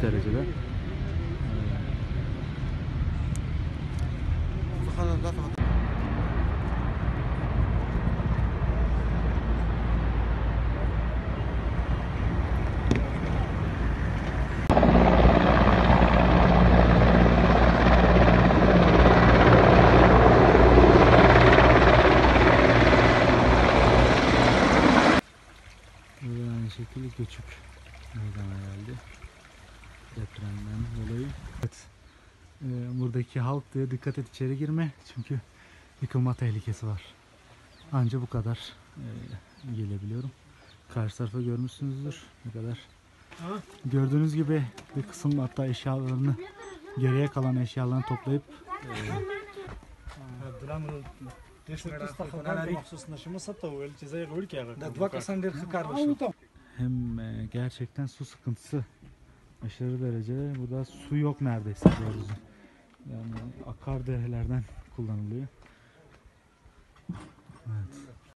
derecede. Aynı şekilde göçük meydana geldi depremden dolayı. Evet, buradaki halk diye dikkat et içeri girme çünkü yıkılma tehlikesi var. Anca bu kadar gelebiliyorum. Karşı tarafa görmüşsünüzdür ne kadar. Gördüğünüz gibi bir kısım hatta eşyalarını geriye kalan eşyalarını toplayıp hem gerçekten su sıkıntısı aşırı derecede. Burada su yok neredeyse doğrusu. Yani akar derelerden kullanılıyor. Evet.